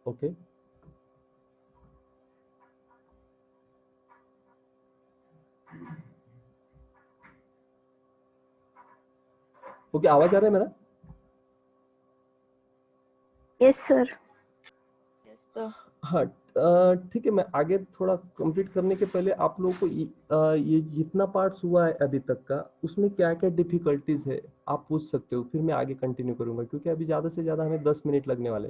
Okay okay, आवाज आ रहा है मेरा? Yes sir. हाँ ठीक है, मैं आगे थोड़ा कंप्लीट करने के पहले आप लोगों को ये जितना पार्ट्स हुआ है अभी तक का, उसमें क्या क्या डिफिकल्टीज है आप पूछ सकते हो, फिर मैं आगे कंटिन्यू करूंगा, क्योंकि अभी ज़्यादा से ज़्यादा हमें 10 मिनट लगने वाले।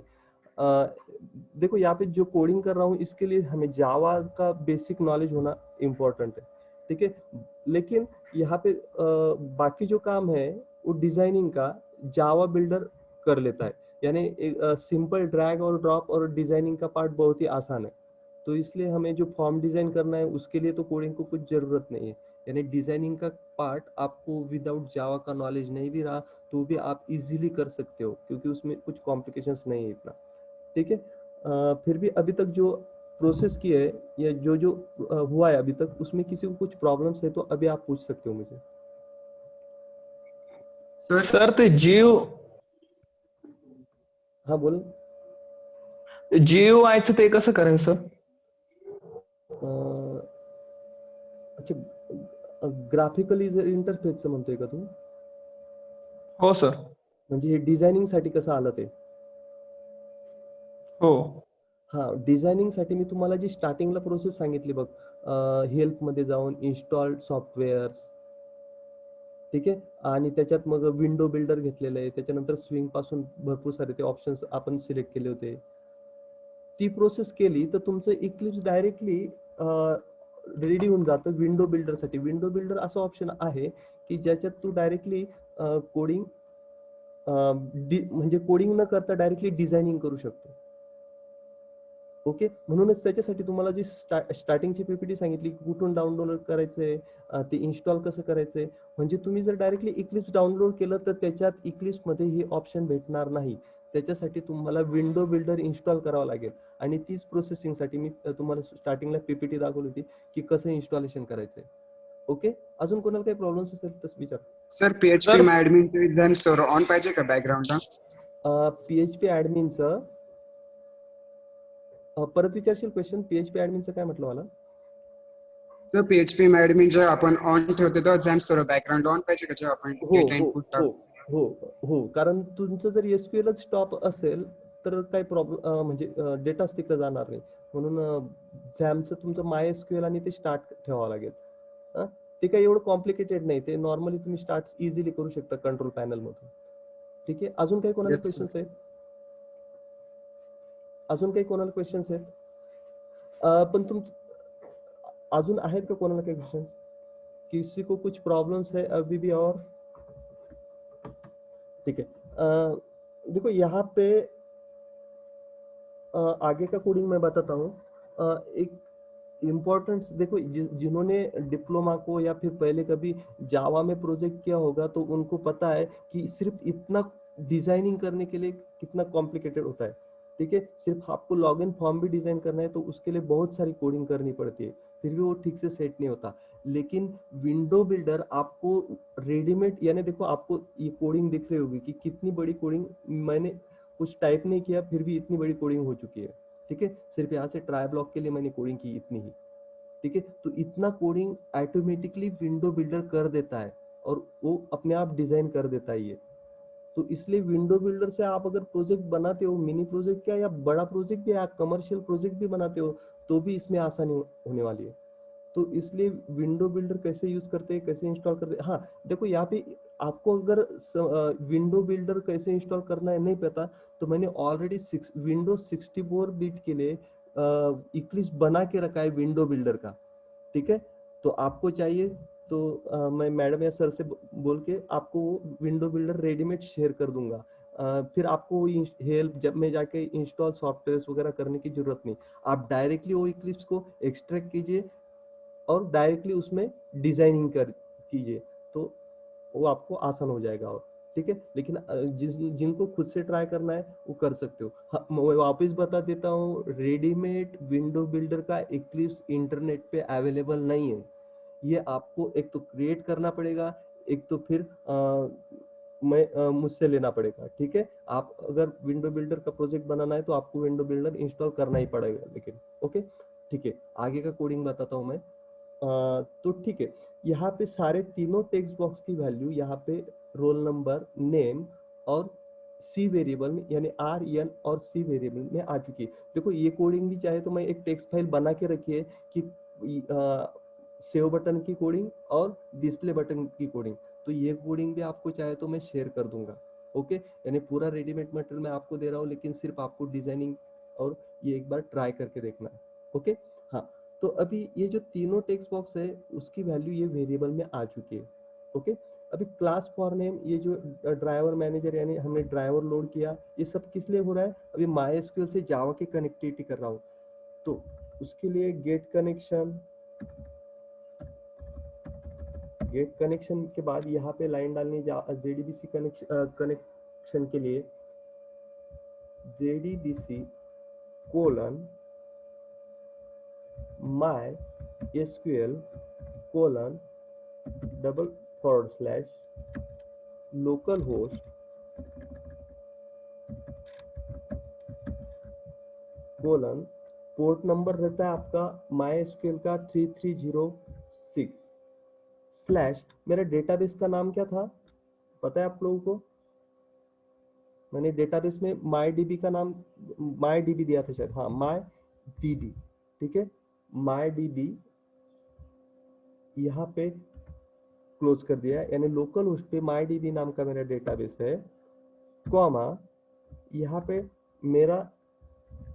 देखो यहाँ पे जो कोडिंग कर रहा हूँ इसके लिए हमें जावा का बेसिक नॉलेज होना इम्पोर्टेंट है, ठीक है। लेकिन यहाँ पे बाकी जो काम है वो डिजाइनिंग का जावा बिल्डर कर लेता है, यानी सिंपल ड्रैग और ड्रॉप और डिजाइनिंग का पार्ट बहुत ही आसान है। तो इसलिए हमें जो फॉर्म डिजाइन करना है उसके लिए तो कोडिंग को कुछ जरूरत नहीं है, यानी डिजाइनिंग का पार्ट आपको विदाउट जावा का नॉलेज नहीं भी रहा तो भी आप इजीली कर सकते हो, क्योंकि उसमें कुछ कॉम्प्लिकेशंस नहीं है इतना, ठीक है। फिर भी अभी तक जो प्रोसेस की है या जो जो हुआ है अभी तक, उसमें किसी को कुछ प्रॉब्लम्स है तो अभी आप पूछ सकते हो मुझे। सर ते जीव हाँ बोल। GUIचं ते कसं करायचं? अच्छा, ग्राफिकल इंटरफेसचं म्हणतोय का तू? हो सर. म्हणजे हे डिझायनिंग साठी कसं आलं ते? हो. हा, डिझायनिंग साठी मी तुम्हाला जी स्टार्टिंगला प्रोसेस सांगितली बघ, हेल्प मध्ये जाऊन इन्स्टॉल सॉफ्टवेअर, ठीक आहे, आणि त्याच्यात मग विंडो बिल्डर घेतलेलं आहे, त्याच्यानंतर स्विंग पासून भरपूर सारे ते ऑप्शन्स आपण सिलेक्ट केले होते, ती प्रोसेस केली तर तुमचं इक्लिप्स डायरेक्टली रेडी होऊन जातं विंडो बिल्डर साठी. विंडो बिल्डर असं ऑप्शन आहे की ज्याच्यात तू डायरेक्टली कोडिंग म्हणजे कोडिंग न करता डायरेक्टली डिझायनिंग करू शकतो. ओके, म्हणूनच त्याच्यासाठी तुम्हाला जी स्टार्टिंगची पीपीटी सांगितली कुठून डाउनलोड करायचंय, ते इन्स्टॉल कसं करायचंय, म्हणजे तुम्ही जर डायरेक्टली इक्लिप्स डाउनलोड केलं तर त्याच्यात इक्लिप्स मध्ये हे ऑप्शन भेटणार नाही. त्याच्यासाठी तुम्हाला विंडो बिल्डर इन्स्टॉल करावं लागेल, आणि तीच प्रोसेसिंगसाठी मी तुम्हाला स्टार्टिंगला पीपीटी दाखवली होती की कसं इन्स्टॉलेशन करायचंय. ओके, अजून कोणाला काही प्रॉब्लेम्स असेल तर विचार. सर PHP ऍडमिनचे एक्झाम सर ऑन पाहिजे का बॅकग्राऊंडला? PHP ऍडमिनचं परत विचारशील क्वेश्चन? PHP ऍडमिनचं काय म्हटलं मला? सर PHP ऍडमिन जेव्हा आपण ऑन ठेवतो तेव्हा एक्झाम सर बॅकग्राऊंड ऑन पाहिजे का जेव्हा आपण डेटा इनपुट टाकतो? हो, कारण तुमचं जर SQLच स्टॉप असेल तर काही प्रॉब्लेम, म्हणजे डेटाच तिकडे जाणार नाही, म्हणून झॅमचं तुमचं MySQL आणि ते स्टार्ट ठेवावं लागेल. ते काही एवढं कॉम्प्लिकेटेड नाही, ते नॉर्मली तुम्ही स्टार्ट इझिली करू शकता कंट्रोल पॅनल मधून, ठीक आहे. अजून काही कोणाला क्वेश्चन्स आहेत? अजून काही कोणाला क्वेश्चन्स आहेत? पण अजून आहेत का कोणाला काही क्वेश्चन? किसी को कुछ प्रॉब्लम्स है अभी भी? और ठीक है, देखो यहाँ पे आगे का कोडिंग मैं बताता हूँ। एक इम्पोर्टेंस देखो, जिन्होंने डिप्लोमा को या फिर पहले कभी जावा में प्रोजेक्ट किया होगा तो उनको पता है कि सिर्फ इतना डिजाइनिंग करने के लिए कितना कॉम्प्लिकेटेड होता है, ठीक है। सिर्फ आपको लॉगिन फॉर्म भी डिजाइन करना है तो उसके लिए बहुत सारी कोडिंग करनी पड़ती है, फिर भी वो ठीक से सेट नहीं होता। लेकिन विंडो बिल्डर आपको रेडीमेड, यानी देखो आपको ये कोडिंग दिख रही होगी कि कितनी बड़ी कोडिंग, मैंने कुछ टाइप नहीं किया फिर भी इतनी बड़ी कोडिंग हो चुकी है, ठीक है। सिर्फ यहाँ से ट्राई ब्लॉक के लिए मैंने कोडिंग की इतनी ही, ठीक है। तो इतना कोडिंग ऑटोमेटिकली विंडो बिल्डर कर देता है और वो अपने आप डिजाइन कर देता है ये। तो इसलिए विंडो बिल्डर से आप अगर प्रोजेक्ट बनाते हो, मिनी प्रोजेक्ट क्या या बड़ा प्रोजेक्ट भी, आप कमर्शियल प्रोजेक्ट भी बनाते हो तो भी इसमें आसानी होने वाली है। तो इसलिए विंडो बिल्डर कैसे यूज करते हैं, कैसे इंस्टॉल करते हैं, हाँ देखो यहाँ पे आपको अगर विंडो बिल्डर कैसे इंस्टॉल करना है नहीं पता तो मैंने ऑलरेडी विंडोज 64 बिट के लिए इक्लिप्स बना के रखा है विंडो बिल्डर का, ठीक है। तो आपको चाहिए तो मैं मैडम या सर से बोल के आपको विंडो बिल्डर रेडीमेड शेयर कर दूंगा। फिर आपको हेल्प जब में जाके इंस्टॉल सॉफ्टवेयर वगैरह करने की जरूरत नहीं, आप डायरेक्टली वो इक्लिप्स को एक्सट्रैक्ट कीजिए और डायरेक्टली उसमें डिजाइनिंग कर कीजिए, तो वो आपको आसान हो जाएगा, और ठीक है। लेकिन जिनको खुद से ट्राई करना है वो कर सकते हो। हाँ, मैं वापस बता देता हूँ, रेडीमेड विंडो बिल्डर का इक्लिप्स इंटरनेट पे अवेलेबल नहीं है। ये आपको एक तो क्रिएट करना पड़ेगा, एक तो फिर मुझसे लेना पड़ेगा, ठीक है। आप अगर विंडो बिल्डर का प्रोजेक्ट बनाना है तो आपको विंडो बिल्डर इंस्टॉल करना ही पड़ेगा, लेकिन ओके, ठीक है। आगे का कोडिंग बताता हूँ मैं। तो ठीक है, यहाँ पे सारे तीनों टेक्स्ट बॉक्स की वैल्यू यहाँ पे रोल नंबर, नेम और सी वेरिएबल में, यानी आर एन और सी वेरिएबल में आ चुकी है। देखो ये कोडिंग भी चाहे तो मैं एक टेक्स्ट फाइल बना के रखी है कि सेव बटन की कोडिंग और डिस्प्ले बटन की कोडिंग, तो ये कोडिंग भी आपको चाहे तो मैं शेयर कर दूंगा, ओके। यानी पूरा रेडीमेड मटेरियल मैं आपको दे रहा हूँ, लेकिन सिर्फ आपको डिजाइनिंग और ये एक बार ट्राई करके देखना है, ओके। हाँ, तो अभी ये जो तीनों टेक्स्ट बॉक्स है उसकी वैल्यू ये वेरिएबल में आ चुकी है, ओके। अभी क्लास फॉर नेम, ये जो ड्राइवर मैनेजर यानी हमने ड्राइवर लोड किया, ये सब किस लिए हो रहा है? अभी MySQL से जावा की कनेक्टिविटी कर रहा हूँ, तो उसके लिए गेट कनेक्शन के बाद यहाँ पे लाइन डालनी, JDBC कनेक्शन के लिए JDBC colon MySQL colon / local host colon, port number रहता है आपका MySQL का 3306 स्लैश, मेरा डेटाबेस का नाम क्या था पता है आप लोगों को? मैंने डेटाबेस में MyDB का नाम MyDB दिया था शायद, हाँ MyDB, ठीक है। MyDB यहाँ पे क्लोज कर दिया, यानी लोकल होस्ट पे MyDB नाम का मेरा डेटाबेस है, कॉमा यहाँ पे मेरा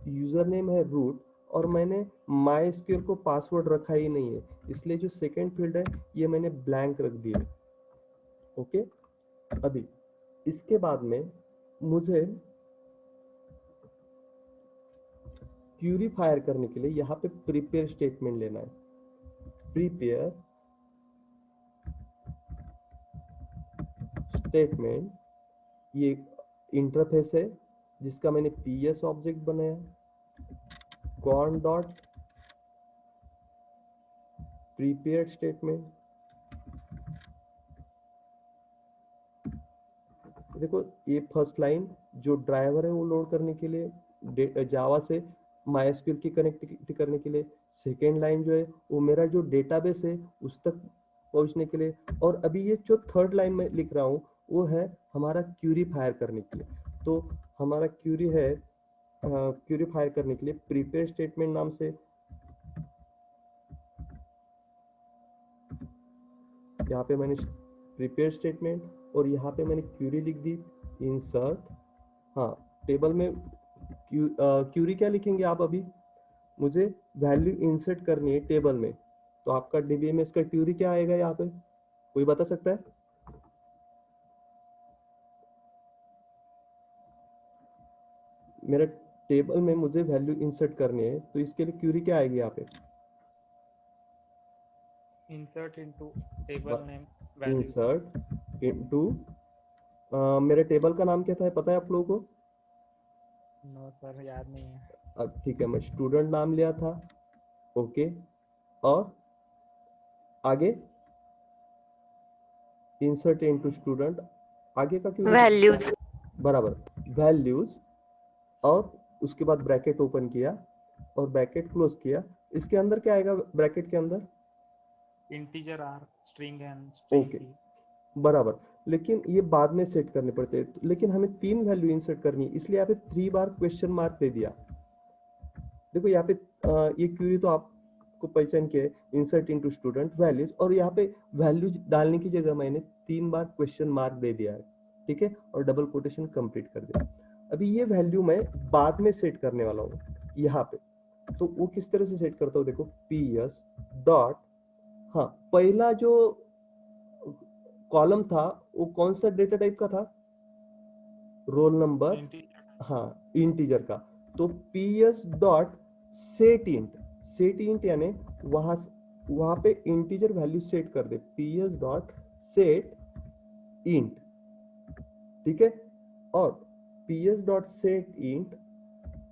यूजर नेम है रूट, और मैंने MySQL को पासवर्ड रखा ही नहीं है, इसलिए जो सेकेंड फील्ड है ये मैंने ब्लैंक रख दिया, ओके। अभी इसके बाद में मुझे क्यूरी फायर करने के लिए यहाँ पे प्रिपेयर स्टेटमेंट लेना है। प्रिपेयर स्टेटमेंट, ये इंटरफेस है जिसका मैंने PS ऑब्जेक्ट बनाया, कॉन डॉट प्रीपेयर्ड स्टेटमेंट। देखो ये फर्स्ट लाइन जो ड्राइवर है वो लोड करने के लिए, जावा से MySQL की कनेक्टिविटी करने के लिए, सेकेंड लाइन जो है वो मेरा जो डेटाबेस है उस तक पहुंचने के लिए, और अभी ये जो थर्ड लाइन में लिख रहा हूँ वो है हमारा क्यूरी फायर करने के लिए। तो हमारा क्यूरी है क्यूरी फायर करने के लिए प्रीपेयर स्टेटमेंट नाम से, यहाँ पे मैंने प्रीपेयर स्टेटमेंट और यहाँ पे मैंने क्यूरी लिख दी, इंसर्ट, हाँ टेबल में क्यूरी क्या लिखेंगे आप? अभी मुझे वैल्यू इंसर्ट करनी है टेबल में, तो आपका DBMS का क्यूरी क्या आएगा यहाँ पे, कोई बता सकता है? मेरा टेबल में मुझे वैल्यू इंसर्ट करनी है, तो इसके लिए क्यूरी क्या आएगी यहाँ पे? insert into table name values. Insert into, मेरे टेबल का नाम क्या था पता है आप लोगों को? नो सर याद नहीं है। अब ठीक है, मैं स्टूडेंट नाम लिया था, ओके। और आगे इंसर्ट इनटू स्टूडेंट, आगे का क्यों? वैल्यूज, बराबर, वैल्यूज, और उसके बाद ब्रैकेट ओपन किया और ब्रैकेट क्लोज किया। इसके अंदर क्या आएगा ब्रैकेट के अंदर? Integer R, string N, string okay, C. बराबर, लेकिन ये बाद में सेट करने पड़ते हैं, लेकिन हमें 3 वैल्यू इंसर्ट करनी है, इसलिए यहाँ पे 3 बार क्वेश्चन मार्क दे दिया। देखो यहाँ पे ये क्यूरी तो आपको पहचान के इंसर्ट इनटू स्टूडेंट वैल्यूज, और यहाँ पे वैल्यूज डालने की जगह मैंने 3 बार क्वेश्चन मार्क दे दिया है, ठीक है, और डबल कोटेशन कंप्लीट कर दिया। अभी ये वैल्यू मैं बाद में सेट करने वाला हूँ यहाँ पे, तो वो किस तरह से सेट करता हूँ देखो, PS डॉट, हाँ पहला जो कॉलम था वो कौन सा डेटा टाइप का था? रोल नंबर, हाँ इंटीजर का, तो PS डॉट सेट इंट यानी वहां पे इंटीजर वैल्यू सेट कर दे, PS डॉट सेट इंट, ठीक है। और PS डॉट सेट इंट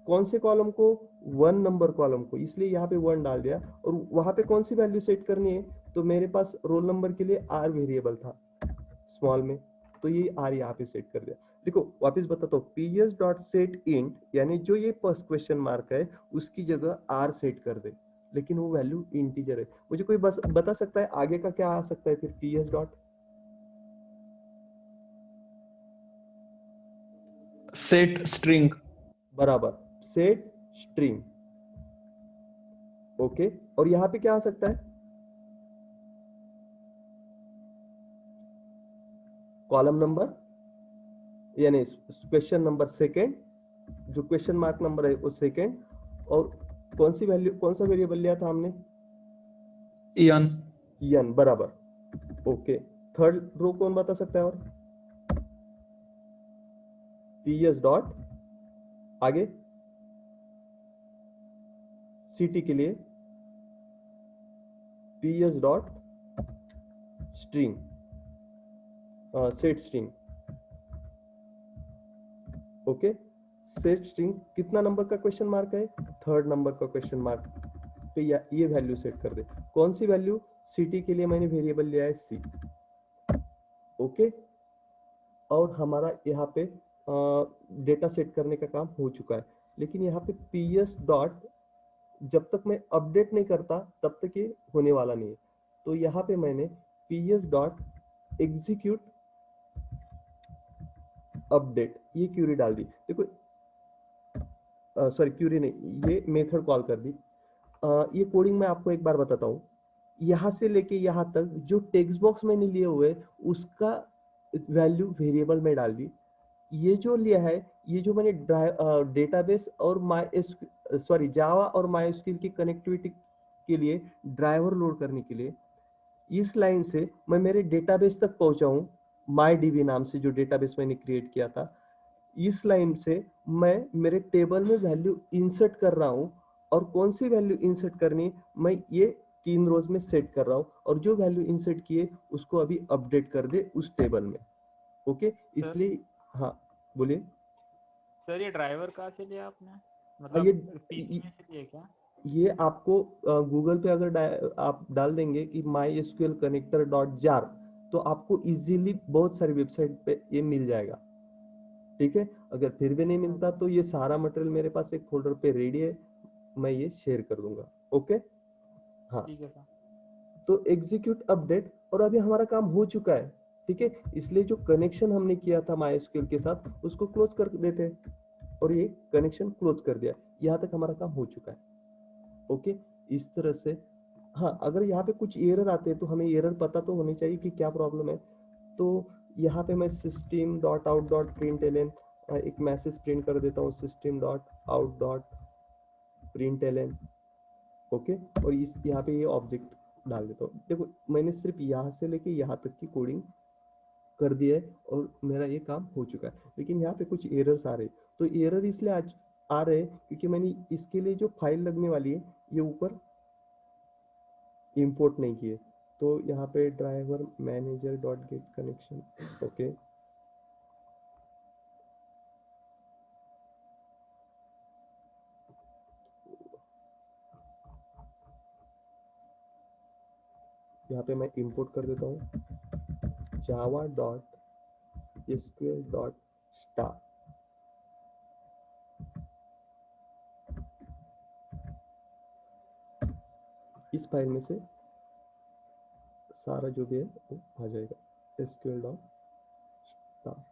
कौन से कॉलम को? 1 नंबर कॉलम को, इसलिए यहाँ पे 1 डाल दिया। और वहां पे कौन सी वैल्यू सेट करनी है? तो मेरे पास रोल नंबर के लिए R वेरिएबल था स्मॉल में, तो ये आर यहाँ पे सेट कर दिया। देखो वापस बताता हूँ, ps डॉट सेट इंट यानी जो ये फर्स्ट क्वेश्चन मार्क है उसकी जगह आर सेट कर दे, लेकिन वो वैल्यू इंटीजर है। मुझे कोई बस बता सकता है आगे का क्या आ सकता है फिर ps डॉट? Set string. बराबर, सेट स्ट्रिंग। ओके, और यहाँ पे क्या आ सकता है? कॉलम नंबर यानी क्वेश्चन नंबर सेकेंड, जो क्वेश्चन मार्क नंबर है वो सेकेंड, और कौन सी वैल्यू, कौन सा वेरिएबल लिया था हमने? यन। n, बराबर। ओके, थर्ड रो कौन बता सकता है? और ps डॉट आगे ct के लिए ps dot string, set string. Okay, set string कितना नंबर का क्वेश्चन मार्क है? थर्ड नंबर का क्वेश्चन मार्क पे ये वैल्यू सेट कर दे। कौन सी वैल्यू? ct के लिए मैंने वेरिएबल लिया है c। ओके, और हमारा यहाँ पे डेटा सेट करने का काम हो चुका है। लेकिन यहाँ पे ps डॉट जब तक मैं अपडेट नहीं करता तब तक ये होने वाला नहीं है। तो यहाँ पे मैंने ps डॉट एग्जीक्यूट अपडेट ये क्यूरी डाल दी। देखो सॉरी क्यूरी नहीं, ये मेथड कॉल कर दी। ये कोडिंग मैं आपको एक बार बताता हूँ। यहाँ से लेके यहाँ तक जो टेक्स्ट बॉक्स मैंने लिए हुए उसका वैल्यू वेरिएबल में डाल दी। ये जो लिया है, ये जो मैंने डेटाबेस और सॉरी जावा और मायस्क्यूएल की कनेक्टिविटी के लिए ड्राइवर लोड करने के लिए इस लाइन से मैं मेरे डेटाबेस तक पहुंचा हूं, MyDB नाम से जो डेटाबेस मैंने क्रिएट किया था। इस लाइन से मैं मेरे टेबल में वैल्यू इंसर्ट कर रहा हूं, और कौन सी वैल्यू इंसर्ट करनी मैं ये 3 रोज में सेट कर रहा हूं, और जो वैल्यू इंसर्ट किए उसको अभी अपडेट कर दे उस टेबल में। ओके, इसलिए हाँ बोलिए। सर ये ड्राइवर कहाँ से लिया आपने, ये मतलब पीसी में से लिया क्या? ये आपको गूगल पे अगर आप डाल देंगे कि MySQL कनेक्टर डॉट जार, तो आपको इजीली बहुत सारी वेबसाइट पे ये मिल जाएगा। ठीक है, अगर फिर भी नहीं मिलता तो ये सारा मटेरियल मेरे पास एक फोल्डर पे रेडी है, मैं ये शेयर कर दूंगा। ओके, हाँ, ठीक है सर। तो एग्जीक्यूट अपडेट, और अभी हमारा काम हो चुका है। ठीक है, इसलिए जो कनेक्शन हमने किया था MySQL के साथ उसको क्लोज कर देते हैं, और ये कनेक्शन क्लोज कर दिया। यहाँ तक हमारा काम हो चुका है। ओके, इस तरह से। हाँ, अगर यहाँ पे कुछ एरर आते हैं तो हमें एरर पता तो होनी चाहिए कि क्या प्रॉब्लम है। तो यहाँ पे मैं system dot out dot print L एक मैसेज प्रिंट कर देता हूँ, system dot out dot print L. Okay, और इस यहाँ पे ये ऑब्जेक्ट डाल देता हूँ। देखो मैंने सिर्फ यहाँ से लेके यहाँ तक की कोडिंग कर दिया है और मेरा ये काम हो चुका है। लेकिन यहाँ पे कुछ एरर्स आ रहे, तो एरर इसलिए आज आ रहे क्योंकि मैंने इसके लिए जो फाइल लगने वाली है ये ऊपर इंपोर्ट नहीं किए। तो यहाँ पे driver manager dot get connection. Okay, यहाँ पे मैं इंपोर्ट कर देता हूँ Java dot SQL dot star. इस फाइल में से सारा जो भी है वो आ जाएगा एसक्यूएल डॉट स्टार।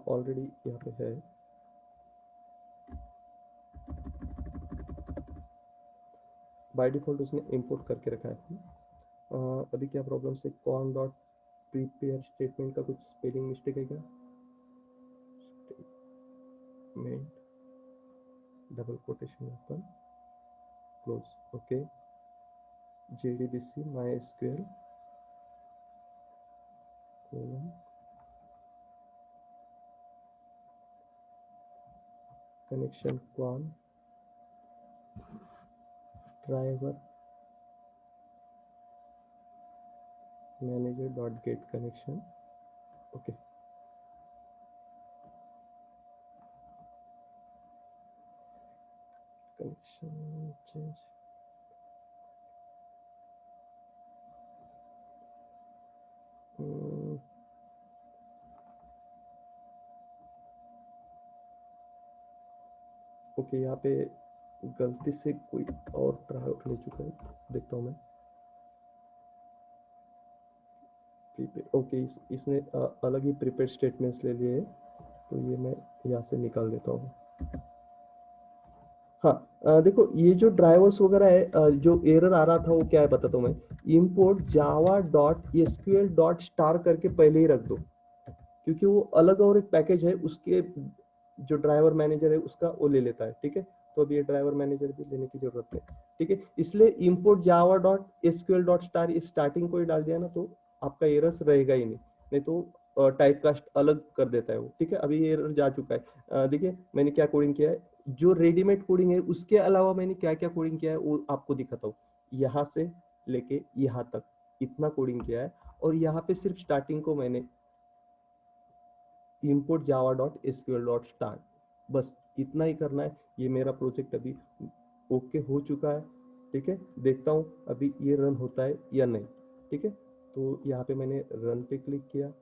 ऑलरेडी यहाँ पे है। बाय डिफॉल्ट उसने इंपोर्ट करके रखा है। अभी क्या प्रॉब्लम से कॉन डॉट प्रीपेयर स्टेटमेंट का कुछ स्पेलिंग मिस्टेक है क्या? Statement double quotation open close. Okay, JDBC MySQL colon connection con driver manager dot get connection. Okay, connection change. Okay, यहाँ पे गलती से कोई और ड्राइवर ले चुका है, देखता हूँ मैं। ओके, इसने अलग ही प्रीपेड स्टेटमेंट्स ले लिए हैं, तो ये मैं यहाँ से निकाल देता हूँ। हाँ, देखो ये जो ड्राइवर्स वगैरह है, जो एरर आ रहा था वो क्या है बताता हूँ मैं। import java.sql.star करके पहले ही रख दो, क्योंकि वो अलग और एक पैकेज है, उसके जो ड्राइवर मैनेजर है उसका वो ले लेता है। ठीक है, तो अब ये ड्राइवर मैनेजर भी लेने की जरूरत नहीं। ठीक है, इसलिए import java.sql.star स्टार्टिंग को ही डाल दिया ना, तो आपका एरर्स रहेगा ही नहीं तो टाइप कास्ट अलग कर देता है वो। ठीक है, अभी ये एरर जा चुका है। देखिए मैंने क्या कोडिंग किया है, जो रेडीमेड कोडिंग है उसके अलावा मैंने क्या क्या कोडिंग किया है वो आपको दिखाता हूँ। यहाँ से लेके यहाँ तक इतना कोडिंग किया है, और यहाँ पे सिर्फ स्टार्टिंग को मैंने import java.sql.start, बस इतना ही करना है। ये मेरा प्रोजेक्ट अभी ओके हो चुका है। ठीक है, देखता हूँ अभी ये रन होता है या नहीं। ठीक है, तो यहाँ पे मैंने रन पे क्लिक किया।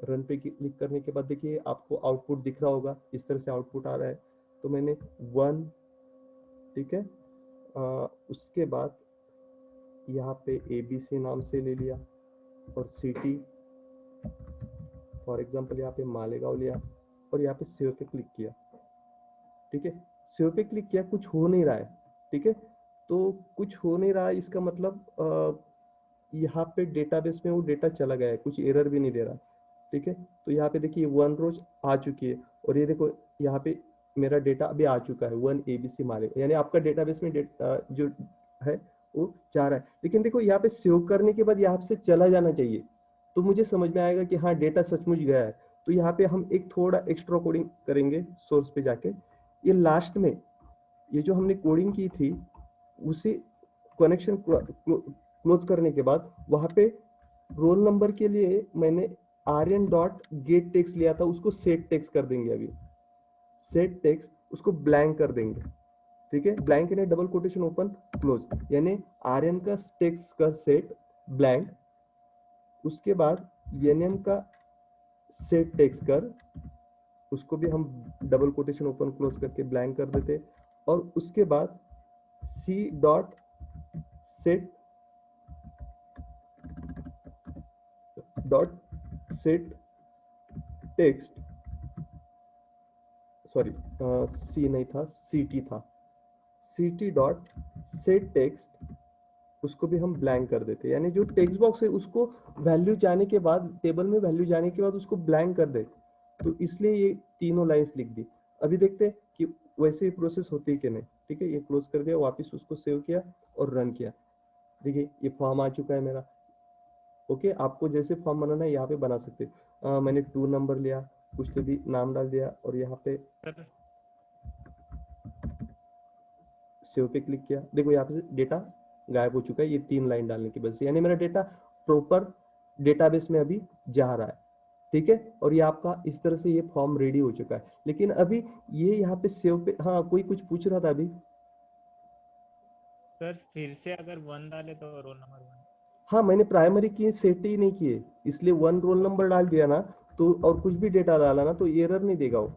रन पे क्लिक करने के बाद देखिए आपको आउटपुट दिख रहा होगा, इस तरह से आउटपुट आ रहा है। तो मैंने 1, ठीक है, उसके बाद यहाँ पे ABC नाम से ले लिया, और सिटी फॉर एग्जांपल यहाँ पे मालेगांव लिया, और यहाँ पे सेव पे क्लिक किया। ठीक है, सेव पे क्लिक किया, कुछ हो नहीं रहा है। ठीक है, तो कुछ हो नहीं रहा है इसका मतलब यहाँ पे डेटाबेस में वो डेटा चला गया है, कुछ एरर भी नहीं दे रहा। ठीक है, तो यहाँ पे देखिए 1 रोज आ चुकी है, और ये देखो यहाँ पे मेरा डेटा अभी आ चुका है 1 ABC मालेगांव, यानी आपका डेटाबेस में जो है वो जा रहा है। लेकिन देखो यहाँ पे सेव करने के बाद यहाँ से चला जाना चाहिए, तो मुझे समझ में आएगा कि हाँ डेटा सचमुच गया है। तो यहाँ पे हम एक थोड़ा एक्स्ट्रा कोडिंग करेंगे सोर्स पे जाके। ये लास्ट में ये जो हमने कोडिंग की थी उसे कनेक्शन क्लोज करने के बाद वहां पे रोल नंबर के लिए मैंने rn.get टेक्स्ट लिया था, उसको सेट टेक्स्ट कर देंगे। अभी सेट टेक्स्ट उसको ब्लैंक कर देंगे। ठीक है, ब्लैंक यानी डबल कोटेशन ओपन क्लोज, यानी rn का टेक्स्ट का सेट ब्लैंक, उसके बाद nm का सेट टेक्स्ट कर, उसको भी हम डबल कोटेशन ओपन क्लोज करके ब्लैंक कर देते, और उसके बाद c.set टेक्स्ट, सॉरी सी नहीं था, ct था, ct.set टेक्स्ट, उसको भी हम ब्लैंक कर देते। यानी जो टेक्स्ट बॉक्स है उसको वैल्यू जाने के बाद, टेबल में वैल्यू जाने के बाद उसको ब्लैंक कर दे। तो इसलिए ये तीनों लाइंस लिख दी। अभी देखते हैं कि वैसे ही प्रोसेस होती है कि नहीं। ठीक है, ये क्लोज कर दिया, वापस उसको सेव किया और रन किया। देखिए ये फॉर्म आ चुका है मेरा। ओके, आपको जैसे फॉर्म बनाना है यहाँ पे बना सकते हैं। मैंने 2 नंबर लिया, कुछ तो भी नाम डाल दिया, और यहाँ पे सेव पे क्लिक किया। देखो यहाँ पे डेटा गायब हो चुका है, ये 3 लाइन डालने की वजह से, यानी मेरा डेटा प्रॉपर डेटाबेस में अभी जा रहा है। ठीक है, और ये आपका इस तरह से ये फॉर्म रेडी हो चुका है। लेकिन अभी ये यहाँ पे सेव पे, हाँ कोई कुछ पूछ रहा था अभी। सर फिर से अगर 1 डाले तो रोल नंबर 1। हाँ, मैंने प्राइमरी की सेट ही नहीं किए, इसलिए 1 रोल नंबर डाल दिया ना, तो और कुछ भी डेटा डाला ना तो एरर नहीं देगा वो।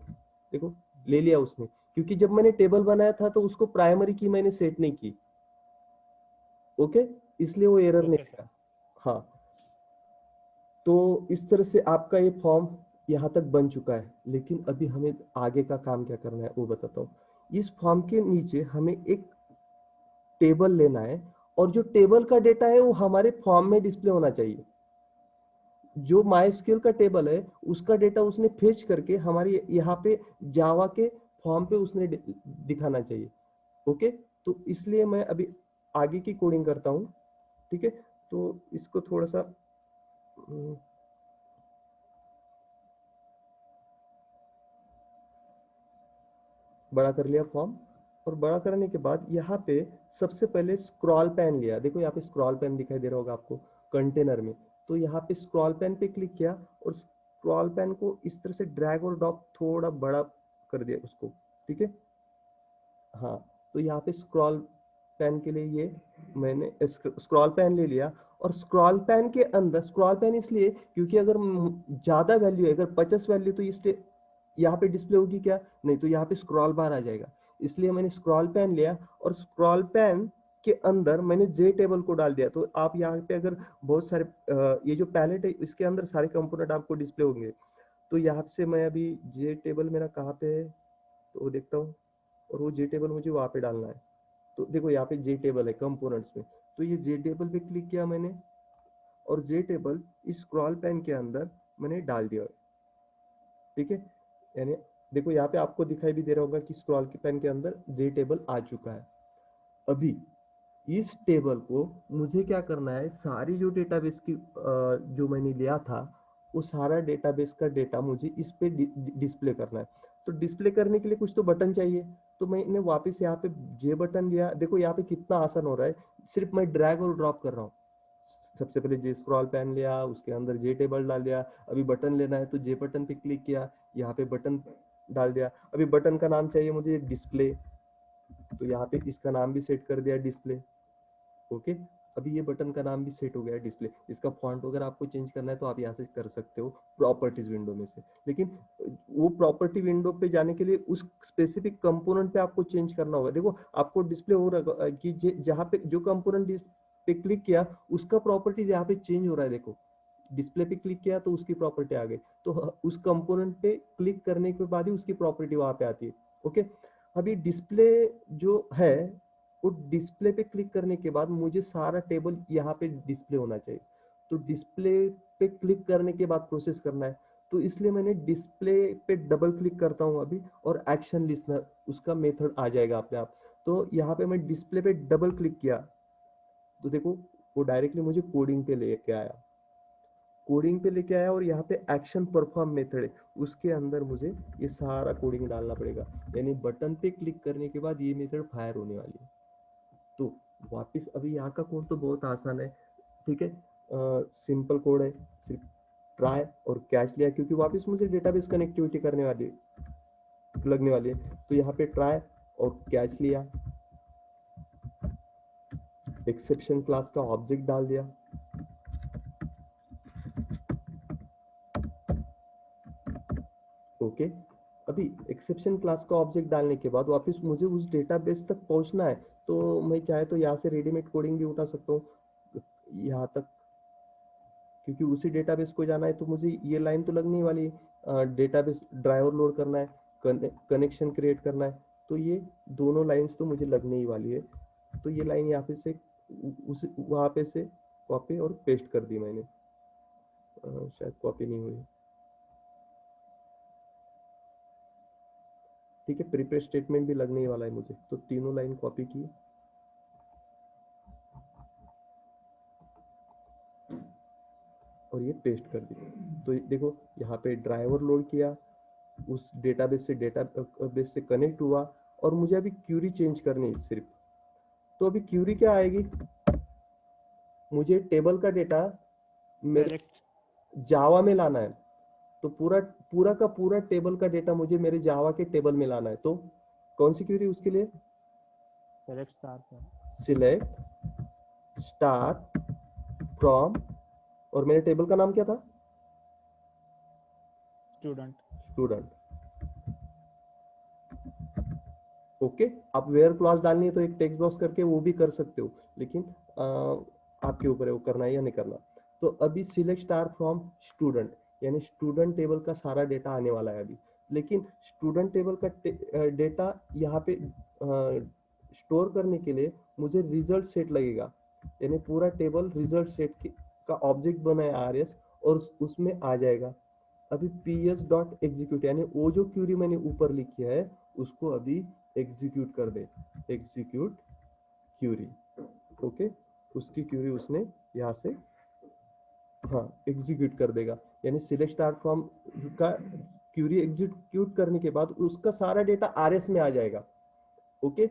देखो ले लिया उसने, क्योंकि जब मैंने टेबल बनाया था तो उसको प्राइमरी की मैंने सेट नहीं की। ओके, इसलिए वो एरर नहीं देगा। हाँ, तो इस तरह से आपका ये फॉर्म यहाँ तक बन चुका है। लेकिन अभी हमें आगे का काम क्या करना है वो बताता हूँ। इस फॉर्म के नीचे हमें एक टेबल लेना है, और जो टेबल का डेटा है वो हमारे फॉर्म में डिस्प्ले होना चाहिए। जो माइस्क्यूएल का टेबल है उसका डेटा उसने फेच करके हमारे यहाँ पे जावा के फॉर्म पे उसने दिखाना चाहिए। ओके, तो इसलिए मैं अभी आगे की कोडिंग करता हूँ। ठीक है, तो इसको थोड़ा सा बड़ा कर लिया फॉर्म, और बड़ा करने के बाद यहाँ पे सबसे पहले स्क्रॉल पैन लिया। देखो यहाँ पे स्क्रॉल पैन दिखाई दे रहा होगा आपको कंटेनर में। तो यहाँ पे स्क्रॉल पैन पे क्लिक किया, और स्क्रॉल पैन को इस तरह से ड्रैग और ड्रॉप थोड़ा बड़ा कर दिया उसको। ठीक है, हाँ, तो यहाँ पे स्क्रॉल पैन के लिए ये मैंने स्क्रॉल पैन ले लिया, और स्क्रॉल पैन के अंदर, स्क्रॉल पैन इसलिए क्योंकि अगर ज्यादा वैल्यू है, अगर 50 वैल्यू, तो इसलिए यहाँ पे डिस्प्ले होगी क्या, नहीं तो यहाँ पे स्क्रॉल बार आ जाएगा। इसलिए मैंने स्क्रॉल पैन लिया और स्क्रॉल पैन के अंदर मैंने जे टेबल को डाल दिया। तो आप यहाँ पे अगर बहुत सारे ये जो पैलेट है इसके अंदर सारे कंपोनेंट आपको डिस्प्ले होंगे। तो यहाँ से मैं अभी जे टेबल मेरा कहाँ पे है तो वो देखता हूँ, और वो जे टेबल मुझे वहाँ पे डालना है। तो देखो यहाँ पे जे टेबल है कंपोनेंट्स में, तो ये जे टेबल पे क्लिक किया मैंने और जे टेबल इस स्क्रॉल पैन के अंदर मैंने डाल दिया। ठीक है, यानी देखो यहाँ पे आपको दिखाई भी दे रहा होगा कि स्क्रॉल पैन के अंदर जे टेबल आ चुका है। अभी इस टेबल को मुझे क्या करना है, सारी जो डेटाबेस की जो मैंने लिया था वो सारा डेटाबेस का डेटा मुझे इस पे डिस्प्ले करना है। तो डिस्प्ले करने के लिए कुछ तो बटन चाहिए, तो मैंने वापस यहाँ पे जे बटन लिया। देखो यहाँ पे कितना आसान हो रहा है, सिर्फ मैं ड्रैग और ड्रॉप कर रहा हूँ। सबसे पहले जे स्क्रॉल पैन लिया, उसके अंदर जे टेबल डाल दिया। अभी बटन लेना है तो जे बटन पे क्लिक किया, यहाँ पे बटन डाल दिया। अभी बटन का नाम चाहिए मुझे डिस्प्ले, तो यहाँ पे इसका नाम भी सेट कर दिया डिस्प्ले। ओके, अभी ये बटन का नाम भी सेट हो गया है डिस्प्ले। इसका फॉन्ट वगैरह आपको चेंज करना है तो आप यहाँ से कर सकते हो प्रॉपर्टीज विंडो में से। लेकिन वो प्रॉपर्टी विंडो पे जाने के लिए उस स्पेसिफिक कंपोनेंट पे आपको चेंज करना होगा। देखो आपको डिस्प्ले हो रहा है कि जहाँ पे जो कंपोनेंट पे क्लिक किया उसका प्रॉपर्टीज यहाँ पे चेंज हो रहा है। देखो डिस्प्ले पे क्लिक किया तो उसकी प्रॉपर्टी आ गई, तो उस कंपोनेंट पे क्लिक करने के बाद ही उसकी प्रॉपर्टी वहां पे आती है। ओके, अभी डिस्प्ले जो है वो डिस्प्ले पे क्लिक करने के बाद मुझे सारा टेबल यहाँ पे डिस्प्ले होना चाहिए। तो डिस्प्ले पे क्लिक करने के बाद प्रोसेस करना है, तो इसलिए मैंने डिस्प्ले पे डबल क्लिक करता हूँ अभी, और एक्शन लिस्नर उसका मेथड आ जाएगा अपने आप। तो यहाँ पे मैं डिस्प्ले पे डबल क्लिक किया तो देखो वो डायरेक्टली मुझे कोडिंग पे लेके आया। कोडिंग पे लेके आया और यहाँ पे एक्शन परफॉर्म मेथड है, उसके अंदर मुझे ये सारा कोडिंग डालना पड़ेगा। यानी बटन पे क्लिक करने के बाद ये मेथड फायर होने वाली है। तो वापस अभी यहाँ का कोड तो बहुत आसान है। ठीक है, सिंपल कोड है, सिर्फ ट्राई और कैच लिया क्योंकि वापस मुझे डेटाबेस कनेक्टिविटी करने वाली लगने वाली है। तो यहाँ पे ट्राई और कैच लिया, एक्सेप्शन क्लास का ऑब्जेक्ट डाल दिया। ओके, अभी एक्सेप्शन क्लास का ऑब्जेक्ट डालने के बाद वापस मुझे उस डेटाबेस तक पहुंचना है। तो मैं चाहे तो यहाँ से रेडीमेड कोडिंग भी उठा सकता हूँ यहाँ तक, क्योंकि उसी डेटाबेस को जाना है तो मुझे ये लाइन तो लगने वाली है। डेटाबेस ड्राइवर लोड करना है, कनेक्शन क्रिएट करना है, तो ये दोनों लाइंस तो मुझे लगने ही वाली है। तो ये लाइन यहाँ पे से उस वहाँ पे से कॉपी और पेस्ट कर दी मैंने। शायद कॉपी नहीं हुई। ठीक है, प्रीपेयर स्टेटमेंट भी लगने ही वाला है मुझे, तो तीनों लाइन कॉपी की और ये पेस्ट कर दी। तो देखो यहाँ पे ड्राइवर लोड किया, उस डेटाबेस से कनेक्ट हुआ, और मुझे अभी क्यूरी चेंज करनी है सिर्फ। तो अभी क्यूरी क्या आएगी, मुझे टेबल का डेटा मेरे जावा में लाना है। तो पूरा पूरा का पूरा टेबल का डेटा मुझे मेरे जावा के टेबल में लाना है। तो कौन सी क्यूरी उसके लिए, सिलेक्ट स्टार फ्रॉम, और मेरे टेबल का नाम क्या था, स्टूडेंट। ओके, आप वेयर क्लॉज डालनी है तो एक टेक्स्ट बॉक्स करके वो भी कर सकते हो, लेकिन आपके ऊपर है वो करना है या नहीं करना। तो अभी सिलेक्ट स्टार फ्रॉम स्टूडेंट, यानी स्टूडेंट टेबल का सारा डेटा आने वाला है अभी। लेकिन स्टूडेंट टेबल का डेटा यहाँ पे स्टोर करने के लिए मुझे रिजल्ट सेट लगेगा, यानी पूरा टेबल रिजल्ट सेट का ऑब्जेक्ट बना है RS, और उसमें आ जाएगा। अभी ps.execute, यानी वो जो क्यूरी मैंने ऊपर लिखी है उसको अभी एग्जीक्यूट कर दे, एग्जीक्यूट क्यूरी। ओके, उसकी क्यूरी उसने यहाँ से हाँ एग्जीक्यूट कर देगा, यानी सिलेक्ट स्टार फ्रॉम का क्यूरी एग्जीक्यूट करने के बाद उसका सारा डेटा RS में आ जाएगा। ओके,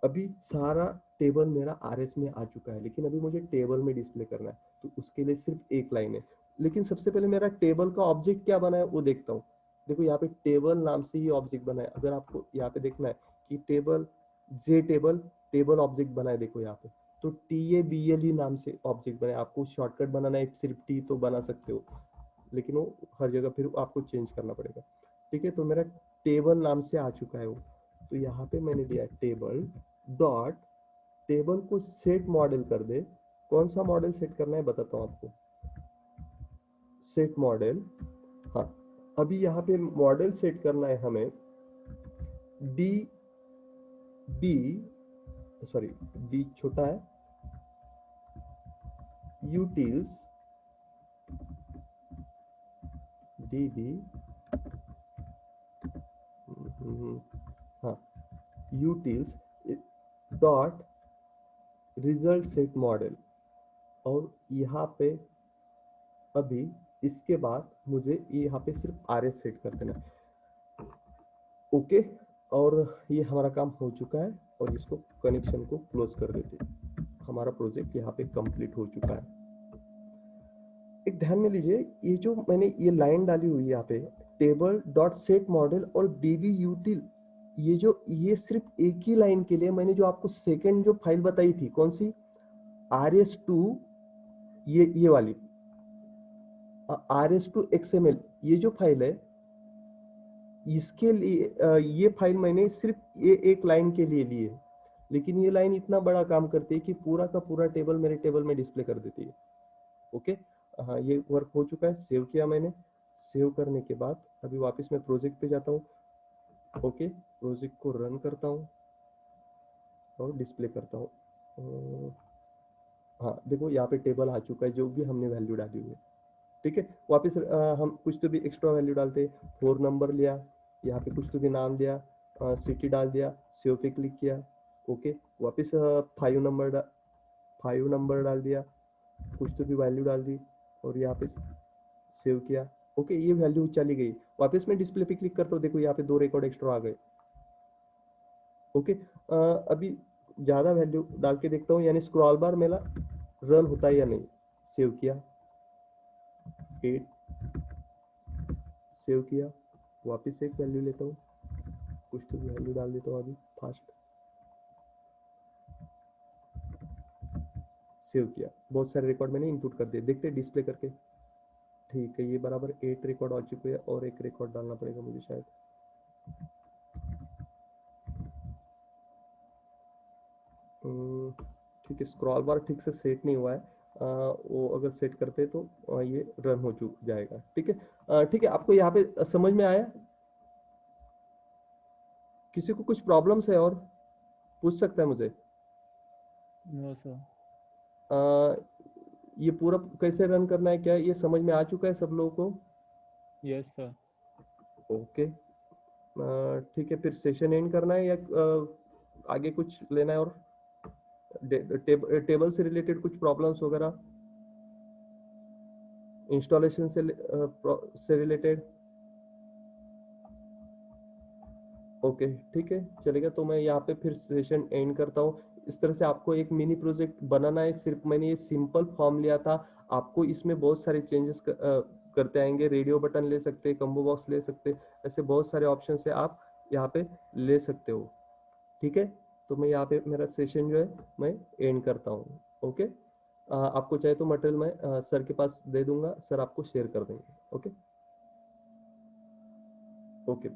अभी सारा टेबल मेरा RS में आ चुका है, लेकिन अभी मुझे टेबल में डिस्प्ले करना है, तो उसके लिए सिर्फ एक लाइन है। लेकिन सबसे पहले मेरा टेबल का ऑब्जेक्ट क्या बना है वो देखता हूँ। देखो यहाँ पे टेबल नाम से ही ऑब्जेक्ट बना है। अगर आपको यहाँ पे देखना है कि टेबल जे टेबल ऑब्जेक्ट बना है, देखो यहाँ पे तो TABLE नाम से ऑब्जेक्ट बना है। आपको शॉर्टकट बनाना है सिर्फ T तो बना सकते हो, लेकिन वो हर जगह फिर आपको चेंज करना पड़ेगा। ठीक है, तो मेरा टेबल नाम से आ चुका है वो। तो यहाँ पे मैंने दिया टेबल डॉट, टेबल को सेट मॉडल कर दे। कौन सा मॉडल सेट करना है बताता हूँ आपको, सेट मॉडल। हाँ, अभी यहाँ पे मॉडल सेट करना है हमें डी बी, सॉरी डी छोटा है, यूटिल्स डी बी, हाँ utils dot result set model. और यहाँ पे अभी इसके बाद मुझे यहाँ पे सिर्फ आर एस सेट कर देना है। ओके, और ये हमारा काम हो चुका है और इसको कनेक्शन को क्लोज कर देते हैं। हमारा प्रोजेक्ट यहाँ पे कंप्लीट हो चुका है। एक ध्यान में लीजिए, ये जो मैंने ये लाइन डाली हुई है यहाँ पे टेबल डॉट सेट मॉडल और डीबी यूटिल, ये सिर्फ एक ही लाइन के लिए मैंने जो आपको सेकंड जो फाइल बताई थी, कौन सी, RS2, ये वाली RS2 XML, ये जो फाइल है इसके लिए ये फाइल मैंने सिर्फ ये एक लाइन के लिए ली है, लेकिन ये लाइन इतना बड़ा काम करती है कि पूरा का पूरा टेबल मेरे टेबल में डिस्प्ले कर देती है। ओके, हाँ ये वर्क हो चुका है, सेव किया मैंने। सेव करने के बाद अभी वापस मैं प्रोजेक्ट पे जाता हूँ। ओके, प्रोजेक्ट को रन करता हूँ और डिस्प्ले करता हूँ। हाँ देखो यहाँ पे टेबल आ चुका है, जो भी हमने वैल्यू डाली हुई है। ठीक है, वापस हम कुछ तो भी एक्स्ट्रा वैल्यू डालते हैं। 4 नंबर लिया, यहाँ पे कुछ तो भी नाम दिया, सिटी डाल दिया, सेव पे क्लिक किया। ओके, वापस 5 नंबर डाल दिया, कुछ तो भी वैल्यू डाल दी और यहाँ पे सेव किया। ओके, ये वैल्यू चली गई। वापस मैं डिस्प्ले पे क्लिक करता हूँ, देखो यहाँ पे 2 रिकॉर्ड एक्स्ट्रा आ गए। ओके, अभी ज्यादा वैल्यू डाल के देखता हूँ, यानी स्क्रॉल बार मेरा रन होता है या नहीं। सेव किया, 8 सेव किया, वापस एक वैल्यू लेता हूँ, कुछ तो भी वैल्यू डाल देता हूँ अभी फास्ट। सेव किया, बहुत सारे रिकॉर्ड मैंने इनपुट कर दिए, देखते हैं डिस्प्ले करके। ठीक है, ये बराबर 8 रिकॉर्ड आ चुके हैं और एक रिकॉर्ड डालना पड़ेगा मुझे शायद। ठीक है, स्क्रॉल बार ठीक से सेट नहीं हुआ है, वो अगर सेट करते तो ये रन हो जाएगा। ठीक है, ठीक है, आपको यहाँ पे समझ में आया? किसी को कुछ प्रॉब्लम्स है और पूछ सकता है मुझे? No sir. ये पूरा कैसे रन करना है, क्या ये समझ में आ चुका है सब लोगों को? Yes sir. ओके, ठीक है, फिर सेशन एंड करना है या आगे कुछ लेना है? और टेबल से रिलेटेड कुछ प्रॉब्लम्स वगैरह, इंस्टॉलेशन से रिलेटेड? ओके, ठीक है, चलेगा। तो मैं यहाँ पे फिर सेशन एंड करता हूँ। इस तरह से आपको एक मिनी प्रोजेक्ट बनाना है। सिर्फ मैंने ये सिंपल फॉर्म लिया था, आपको इसमें बहुत सारे चेंजेस करते आएंगे। रेडियो बटन ले सकते, कम्बो बॉक्स ले सकते, ऐसे बहुत सारे ऑप्शन है, आप यहाँ पे ले सकते हो। ठीक है, तो मैं यहाँ पे मेरा सेशन जो है मैं एंड करता हूँ। ओके, आपको चाहे तो मटेरियल मैं सर के पास दे दूंगा, सर आपको शेयर कर देंगे। Okay okay.